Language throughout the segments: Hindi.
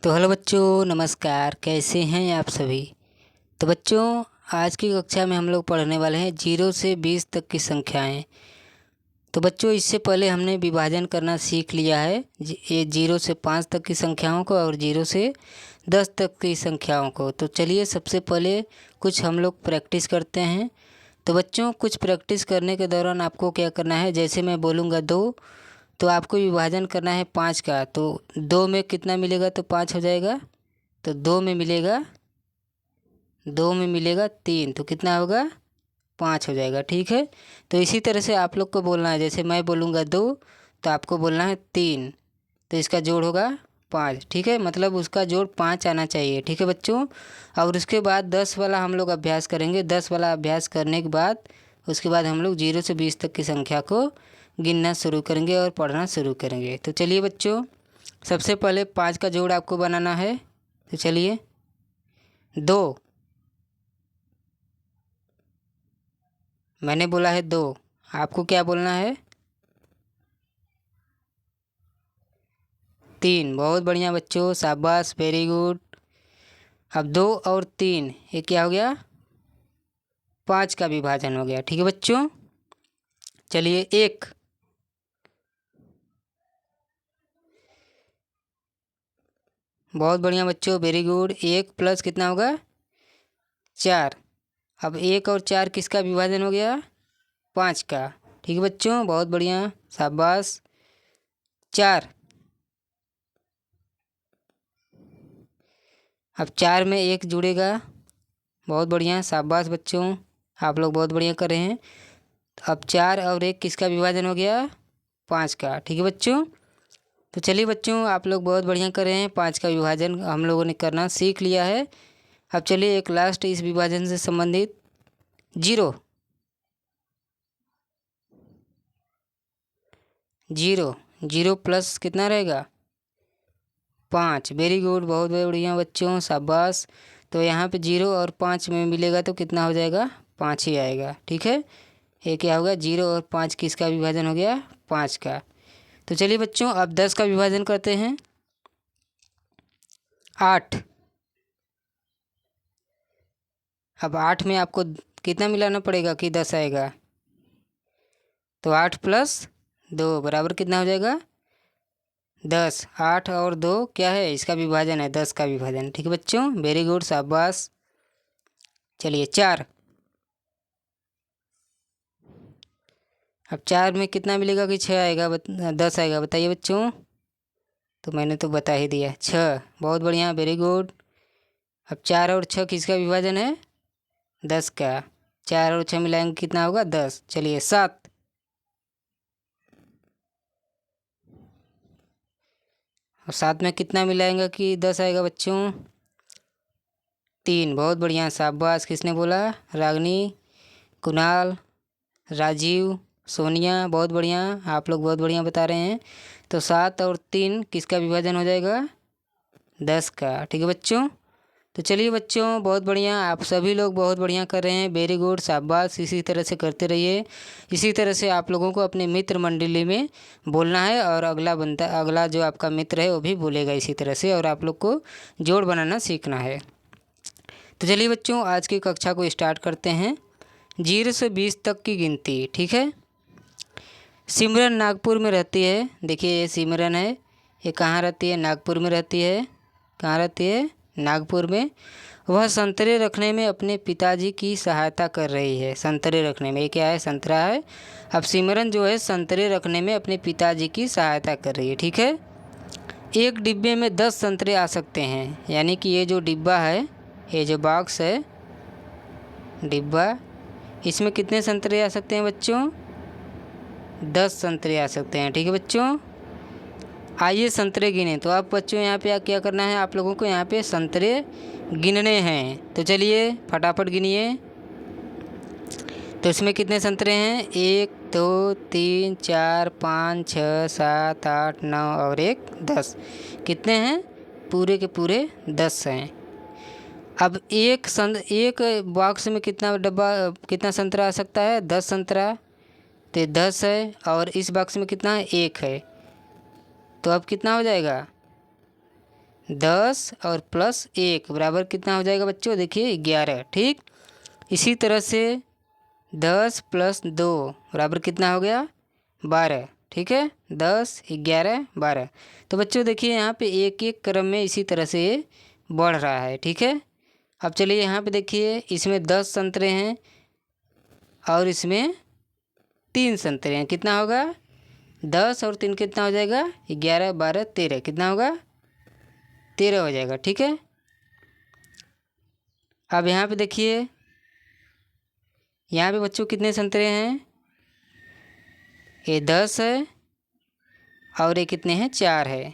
तो हेलो बच्चों, नमस्कार। कैसे हैं आप सभी। तो बच्चों, आज की कक्षा में हम लोग पढ़ने वाले हैं 0 से 20 तक की संख्याएं। तो बच्चों, इससे पहले हमने विभाजन करना सीख लिया है, ये 0 से 5 तक की संख्याओं को और 0 से 10 तक की संख्याओं को। तो चलिए सबसे पहले कुछ हम लोग प्रैक्टिस करते हैं। तो बच्चों, कुछ प्रैक्टिस करने के दौरान आपको क्या करना है, जैसे मैं बोलूँगा 2, तो आपको विभाजन करना है 5 का। तो 2 में कितना मिलेगा, तो 5 हो जाएगा। तो 2 में मिलेगा 3, तो कितना होगा, 5 हो जाएगा। ठीक है। तो इसी तरह से आप लोग को बोलना है, जैसे मैं बोलूँगा 2, तो आपको बोलना है 3, तो इसका जोड़ होगा 5। ठीक है, मतलब उसका जोड़ 5 आना चाहिए। ठीक है बच्चों। और उसके बाद 10 वाला हम लोग अभ्यास करेंगे। 10 वाला अभ्यास करने के बाद उसके बाद हम लोग 0 से 20 तक की संख्या को गिनना शुरू करेंगे और पढ़ना शुरू करेंगे। तो चलिए बच्चों, सबसे पहले 5 का जोड़ आपको बनाना है। तो चलिए, 2, मैंने बोला है 2, आपको क्या बोलना है, 3। बहुत बढ़िया बच्चों, शाबाश, वेरी गुड। अब 2 और 3, ये क्या हो गया, 5 का विभाजन हो गया। ठीक है बच्चों। चलिए, 1, बहुत बढ़िया बच्चों, वेरी गुड। 1 प्लस कितना होगा, 4। अब 1 और 4 किसका विभाजन हो गया, 5 का। ठीक है बच्चों, बहुत बढ़िया, शाबाश। 4, अब 4 में 1 जुड़ेगा, बहुत बढ़िया, शाबाश बच्चों, आप लोग बहुत बढ़िया कर रहे हैं। अब 4 और 1 किसका विभाजन हो गया, 5 का। ठीक है बच्चों। तो चलिए बच्चों, आप लोग बहुत बढ़िया कर रहे हैं, 5 का विभाजन हम लोगों ने करना सीख लिया है। अब चलिए एक लास्ट इस विभाजन से संबंधित 0, 0, 0 प्लस कितना रहेगा, 5। वेरी गुड, बहुत बढ़िया बच्चों, शाबाश। तो यहाँ पे 0 और 5 में मिलेगा तो कितना हो जाएगा, 5 ही आएगा। ठीक है, ये क्या होगा, 0 और 5 किसका विभाजन हो गया, 5 का। तो चलिए बच्चों, अब 10 का विभाजन करते हैं। 8, अब 8 में आपको कितना मिलाना पड़ेगा कि 10 आएगा, तो 8 प्लस 2 बराबर कितना हो जाएगा, 10। 8 और 2 क्या है, इसका विभाजन है, 10 का विभाजन। ठीक है बच्चों, वेरी गुड, शाबाश। चलिए, 4, अब 4 में कितना मिलेगा कि 6 आएगा, 10 आएगा, बताइए बच्चों। तो मैंने तो बता ही दिया, 6। बहुत बढ़िया, वेरी गुड। अब 4 और 6 किसका विभाजन है, 10 का। 4 और 6 मिलाएंगे कितना होगा, 10। चलिए, 7, और 7 में कितना मिलाएंगे कि 10 आएगा बच्चों, 3। बहुत बढ़िया, शाबाश, किसने बोला, रागनी, कुणाल, राजीव, सोनिया, बहुत बढ़िया, आप लोग बहुत बढ़िया बता रहे हैं। तो 7 और 3 किसका विभाजन हो जाएगा, 10 का। ठीक है बच्चों। तो चलिए बच्चों, बहुत बढ़िया, आप सभी लोग बहुत बढ़िया कर रहे हैं, वेरी गुड, शाबाश, इसी तरह से करते रहिए। इसी तरह से आप लोगों को अपने मित्र मंडली में बोलना है, और अगला जो आपका मित्र है वो भी बोलेगा इसी तरह से, और आप लोग को जोड़ बनाना सीखना है। तो चलिए बच्चों, आज की कक्षा को स्टार्ट करते हैं। 0 से 20 तक की गिनती। ठीक है। सिमरन नागपुर में रहती है। देखिए, ये सिमरन है, ये कहाँ रहती है, नागपुर में रहती है। कहाँ रहती है, नागपुर में। वह संतरे रखने में अपने पिताजी की सहायता कर रही है। संतरे रखने में, ये क्या है, संतरा है। अब सिमरन जो है संतरे रखने में अपने पिताजी की सहायता कर रही है। ठीक है। एक डिब्बे में 10 संतरे आ सकते हैं, यानी कि ये जो डिब्बा है, ये जो बॉक्स है, डिब्बा, इसमें कितने संतरे आ सकते हैं बच्चों, 10 संतरे आ सकते हैं। ठीक है बच्चों। आइए संतरे गिने। तो आप बच्चों यहाँ पे क्या करना है, आप लोगों को यहाँ पे संतरे गिनने हैं। तो चलिए फटाफट गिनिए। तो इसमें कितने संतरे हैं, 1, 2, 3, 4, 5, 6, 7, 8, 9 और 1, 10। कितने हैं, पूरे के पूरे 10 हैं। अब एक बॉक्स में कितना संतरा आ सकता है, 10 संतरा। तो 10 है, और इस बॉक्स में कितना है, 1 है। तो अब कितना हो जाएगा, 10 और प्लस 1 बराबर कितना हो जाएगा बच्चों, देखिए 11। ठीक, इसी तरह से 10 प्लस 2 बराबर कितना हो गया, 12। ठीक है, 10, 11, 12। तो बच्चों देखिए यहाँ पे एक एक क्रम में इसी तरह से बढ़ रहा है। ठीक है, अब चलिए यहाँ पे देखिए, इसमें 10 संतरे हैं और इसमें 3 संतरे हैं। कितना होगा, 10 और 3 कितना हो जाएगा, 11, 12, 13। कितना होगा, 13 हो जाएगा। ठीक है, अब यहाँ पे देखिए, यहाँ पे बच्चों कितने संतरे हैं, ये 10 है और ये कितने हैं, 4 है।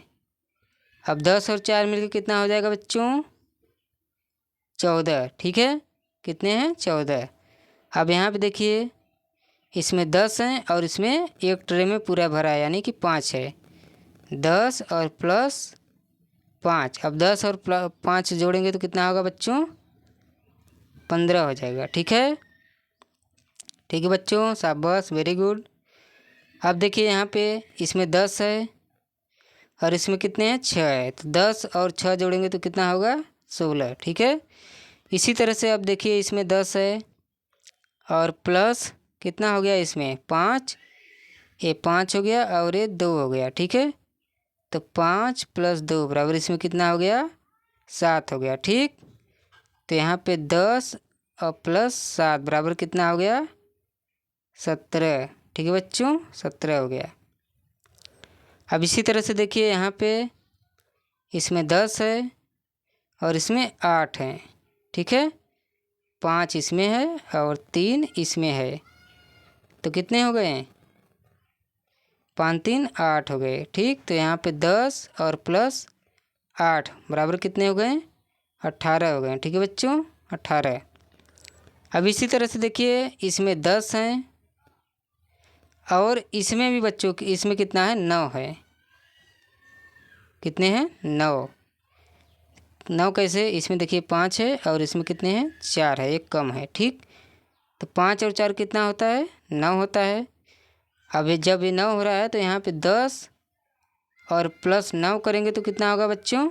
अब 10 और 4 मिलकर कितना हो जाएगा बच्चों, 14। ठीक है, कितने हैं, 14। अब यहाँ पे देखिए, इसमें 10 हैं और इसमें एक ट्रे में पूरा भरा है, यानी कि 5 है। 10 और प्लस 5, अब 10 और 5 जोड़ेंगे तो कितना होगा बच्चों, 15 हो जाएगा। ठीक है, ठीक है बच्चों, शाबाश, वेरी गुड। अब देखिए यहाँ पे, इसमें 10 है और इसमें कितने हैं, 6 है। तो 10 और 6 जोड़ेंगे तो कितना होगा, 16। ठीक है, इसी तरह से अब देखिए, इसमें 10 है और प्लस कितना हो गया, इसमें 5, ये 5 हो गया और ये 2 हो गया। ठीक है, तो 5 प्लस 2 बराबर इसमें कितना हो गया, 7 हो गया। ठीक, तो यहाँ पे 10 और प्लस 7 बराबर कितना हो गया, 17। ठीक है बच्चों, 17 हो गया। अब इसी तरह से देखिए यहाँ पे, इसमें 10 है और इसमें 8 है। ठीक है, 5 इसमें है और 3 इसमें है, तो कितने हो गए, 5 3 8 हो गए। ठीक, तो यहाँ पे 10 और प्लस 8 बराबर कितने हो गए, 18 हो गए। ठीक है बच्चों, 18। अब इसी तरह से देखिए, इसमें 10 हैं और इसमें भी बच्चों, इसमें कितना है, 9 है। कितने हैं, 9। 9 कैसे, इसमें देखिए 5 है और इसमें कितने हैं, 4 है, एक कम है। ठीक, तो 5 और 4 कितना होता है, 9 होता है। अब ये जब ये 9 हो रहा है तो यहाँ पे 10 और प्लस 9 करेंगे तो कितना होगा बच्चों,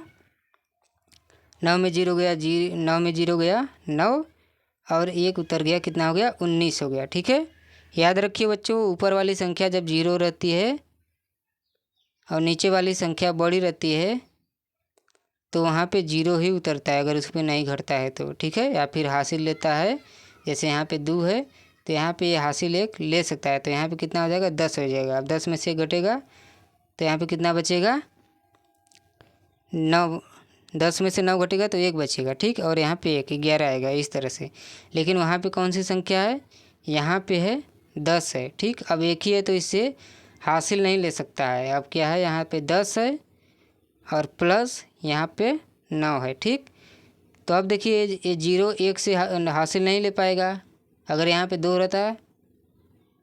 9 में 0 गया, 9 में 0 गया 9 और 1 उतर गया, कितना हो गया, 19 हो गया। ठीक है, याद रखिए बच्चों, ऊपर वाली संख्या जब 0 रहती है और नीचे वाली संख्या बड़ी रहती है तो वहाँ पे 0 ही उतरता है, अगर उस पर नहीं घटता है तो। ठीक है, या फिर हासिल लेता है, जैसे यहाँ पे 2 है तो यहाँ पे ये हासिल 1 ले सकता है, तो यहाँ पे कितना हो जाएगा, 10 हो जाएगा। अब 10 में से घटेगा तो यहाँ पे कितना बचेगा, 9। 10 में से 9 घटेगा तो 1 बचेगा। ठीक, और यहाँ पे 1, 11 आएगा इस तरह से। लेकिन वहाँ पे कौन सी संख्या है, यहाँ पे है 10 है। ठीक, अब एक ही है तो इससे हासिल नहीं ले सकता है। अब क्या है, यहाँ पे 10 है और प्लस यहाँ पे 9 है। ठीक, तो अब देखिए, ये 0 1 से हासिल नहीं ले पाएगा। अगर यहाँ पे 2 रहता,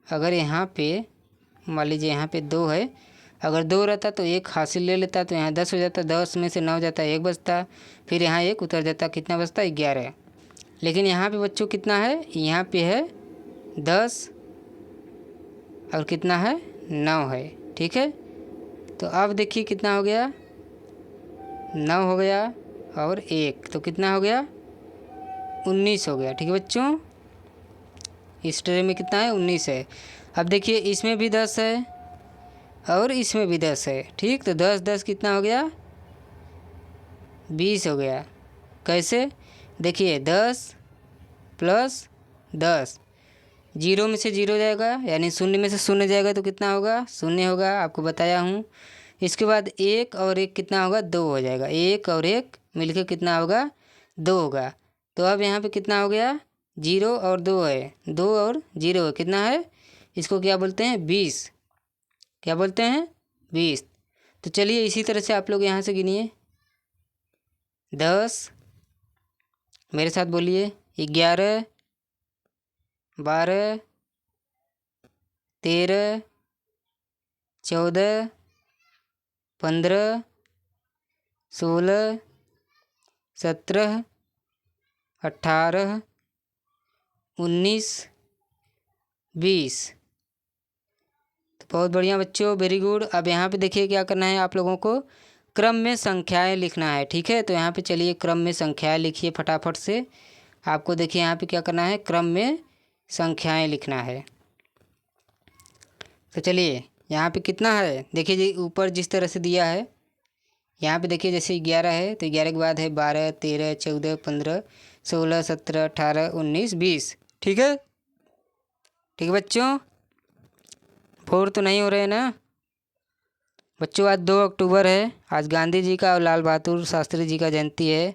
अगर यहाँ पे मान लीजिए यहाँ पे 2 है, अगर 2 रहता तो 1 हासिल ले लेता, तो यहाँ 10 हो जाता, 10 में से 9 जाता, 1 बचता, फिर यहाँ 1 उतर जाता, कितना बचता, 11। लेकिन यहाँ पे बच्चों कितना है, यहाँ पे है 10 और कितना है, 9 है। ठीक है, तो अब देखिए कितना हो गया, 9 हो गया और 1, तो कितना हो गया, 19 हो गया। ठीक है बच्चों, इस ट्रे में कितना है, 19 है। अब देखिए, इसमें भी 10 है और इसमें भी 10 है। ठीक, तो 10 10 कितना हो गया, 20 हो गया। कैसे, देखिए 10 प्लस 10, 0 में से 0 जाएगा, यानी 0 में से 0 जाएगा तो कितना होगा, 0 होगा, आपको बताया हूँ। इसके बाद 1 और 1 कितना होगा, 2 हो जाएगा। 1 और 1 मिलकर कितना होगा, 2 होगा। तो अब यहाँ पे कितना हो गया, 0 और 2 है, 2 और 0 है, कितना है, इसको क्या बोलते हैं, 20। क्या बोलते हैं, 20। तो चलिए इसी तरह से आप लोग यहाँ से गिनिए, 10, मेरे साथ बोलिए, 11, 12, 13, 14, 15, 16, 17, 18, 19, 20। तो बहुत बढ़िया बच्चों, वेरी गुड। अब यहाँ पे देखिए क्या करना है आप लोगों को, क्रम में संख्याएं लिखना है। ठीक है, तो यहाँ पे चलिए क्रम में संख्याएं लिखिए फटाफट से। आपको देखिए यहाँ पे क्या करना है, क्रम में संख्याएं लिखना है। तो चलिए यहाँ पे कितना है देखिए जी, ऊपर जिस तरह से दिया है यहाँ पे देखिए, जैसे 11 है तो 11 के बाद है 12, 13, 14, 15, 16, 17, 18, 19, 20। ठीक है, ठीक है बच्चों, फोर तो नहीं हो रहे ना बच्चों। आज 2 अक्टूबर है, आज गांधी जी का और लाल बहादुर शास्त्री जी का जयंती है।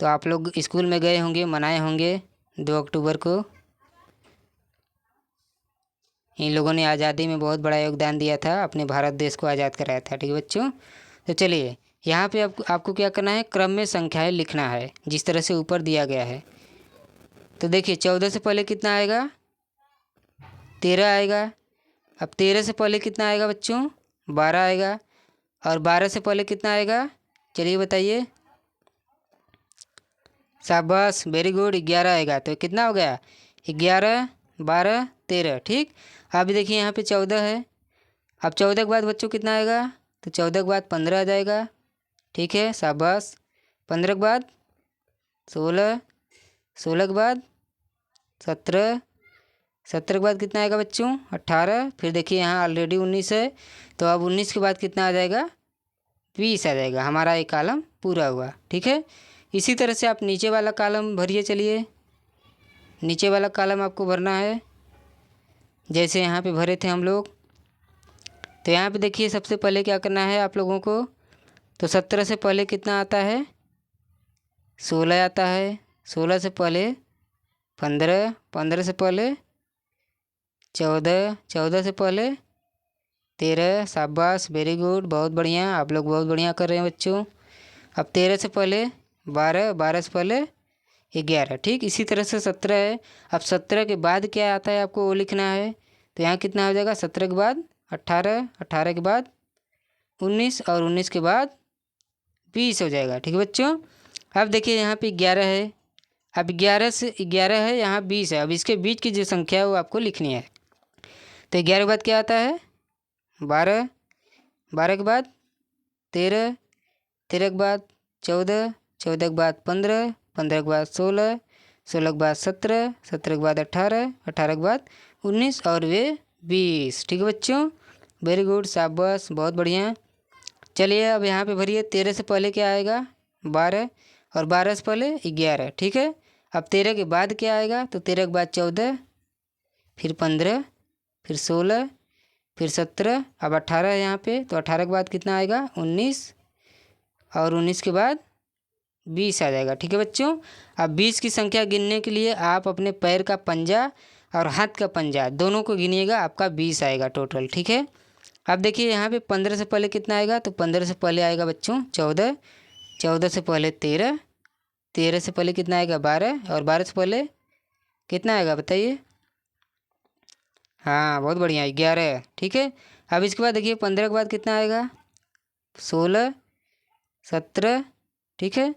तो आप लोग स्कूल में गए होंगे, मनाए होंगे 2 अक्टूबर को। इन लोगों ने आज़ादी में बहुत बड़ा योगदान दिया था, अपने भारत देश को आज़ाद कराया था। ठीक है बच्चों, तो चलिए यहाँ पे आपको क्या करना है, क्रम में संख्याएं लिखना है जिस तरह से ऊपर दिया गया है। तो देखिए 14 से पहले कितना आएगा, 13 आएगा। अब 13 से पहले कितना आएगा बच्चों, 12 आएगा। और 12 से पहले कितना आएगा, चलिए बताइए। शाबाश, वेरी गुड, 11 आएगा। तो कितना हो गया, 11, 12, 13। ठीक, अभी देखिए यहाँ पे 14 है। अब 14 के बाद बच्चों कितना आएगा, तो 14 के बाद 15 आ जाएगा। ठीक है, शाबाश। 15 के बाद 16, 16 के बाद 17, 17 के बाद कितना आएगा बच्चों, 18। फिर देखिए यहाँ ऑलरेडी 19 है, तो अब 19 के बाद कितना आ जाएगा, 20 आ जाएगा। हमारा एक कॉलम पूरा हुआ। ठीक है, इसी तरह से आप नीचे वाला कॉलम भरिए। चलिए नीचे वाला कॉलम आपको भरना है, जैसे यहाँ पे भरे थे हम लोग। तो यहाँ पे देखिए सबसे पहले क्या करना है आप लोगों को, तो 17 से पहले कितना आता है, 16 आता है। 16 से पहले 15, 15 से पहले 14, 14 से पहले 13। शाबाश, वेरी गुड, बहुत बढ़िया, आप लोग बहुत बढ़िया कर रहे हैं बच्चों। अब 13 से पहले 12, 12 से पहले 11। ठीक, इसी तरह से 17 है। अब 17 के बाद क्या आता है आपको वो लिखना है। तो यहाँ कितना हो जाएगा, 17 के बाद 18, 18 के बाद 19 और 19 के बाद 20 हो जाएगा। ठीक है बच्चों, अब देखिए यहाँ पे 11 है। अब 11 से 11 है, यहाँ 20 है। अब इसके बीच की जो संख्या है वो आपको लिखनी है। तो 11 के बाद क्या आता है, 12, 12 के बाद 13, 13 के बाद 14, 14 के बाद 15, 15 के बाद 16, 16 के बाद 17, 17 के बाद 18, 18 के बाद 19 और वे 20। ठीक है बच्चों, वेरी गुड, शाबाश, बहुत बढ़िया। चलिए अब यहाँ पे भरिए, 13 से पहले क्या आएगा, 12, और 12 से पहले 11। ठीक है, अब 13 के बाद क्या आएगा, तो 13 के बाद 14, फिर 15, फिर 16, फिर 17, अब 18 है यहाँ पे। तो 18 के बाद कितना आएगा, 19, और 19 के बाद 20 आ जाएगा। ठीक है बच्चों, अब 20 की संख्या गिनने के लिए आप अपने पैर का पंजा और हाथ का पंजा दोनों को गिनिएगा, आपका 20 आएगा टोटल। ठीक है, अब देखिए यहाँ पे 15 से पहले कितना आएगा, तो 15 से पहले आएगा बच्चों 14, 14 से पहले 13, 13 से पहले कितना आएगा, 12, और 12 से पहले कितना आएगा बताइए। हाँ बहुत बढ़िया, 11। ठीक है, अब इसके बाद देखिए 15 के बाद कितना आएगा, 16, 17। ठीक है,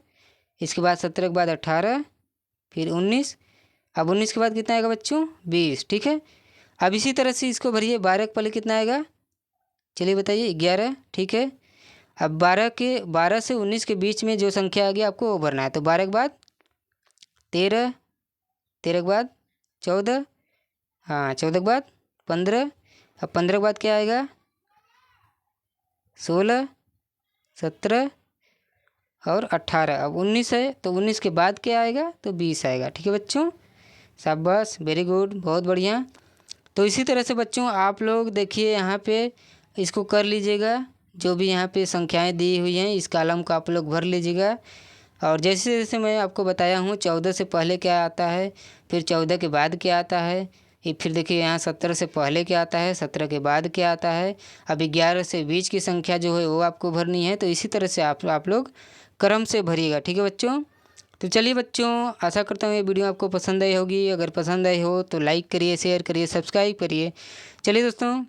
इसके बाद 17 के बाद 18, फिर 19। अब 19 के बाद कितना आएगा बच्चों, 20। ठीक है, अब इसी तरह से इसको भरिए। 12 के पहले कितना आएगा, चलिए बताइए, 11। ठीक है, अब 12 से 19 के बीच में जो संख्या आ गई आपको वो भरना है। तो 12 के बाद 13, 13 के बाद 14, हाँ 14 के बाद 15। अब 15 के बाद क्या आएगा, 16, 17 और 18। अब 19 है, तो 19 के बाद क्या आएगा, तो 20 आएगा। ठीक है बच्चों, शाबाश, वेरी गुड, बहुत बढ़िया। तो इसी तरह से बच्चों आप लोग देखिए यहाँ पे इसको कर लीजिएगा, जो भी यहाँ पे संख्याएं दी हुई हैं इस कॉलम को आप लोग भर लीजिएगा। और जैसे जैसे मैं आपको बताया हूँ 14 से पहले क्या आता है, फिर 14 के बाद क्या आता है, ये फिर देखिए यहाँ 17 से पहले क्या आता है, 17 के बाद क्या आता है। अब 11 से 20 की संख्या जो है वो आपको भरनी है। तो इसी तरह से आप लोग क्रम से भरिएगा। ठीक है बच्चों, तो चलिए बच्चों, आशा करता हूँ ये वीडियो आपको पसंद आई होगी। अगर पसंद आई हो तो लाइक करिए, शेयर करिए, सब्सक्राइब करिए। चलिए दोस्तों,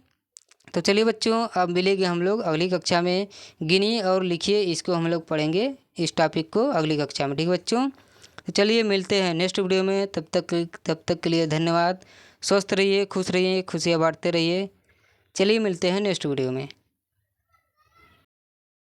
तो चलिए बच्चों, अब मिलेंगे हम लोग अगली कक्षा में। गिनिए और लिखिए, इसको हम लोग पढ़ेंगे, इस टॉपिक को अगली कक्षा में। ठीक है बच्चों, तो चलिए मिलते हैं नेक्स्ट वीडियो में। तब तक के लिए धन्यवाद। स्वस्थ रहिए, खुश रहिए, खुशियाँ बांटते रहिए। चलिए मिलते हैं नेक्स्ट वीडियो में।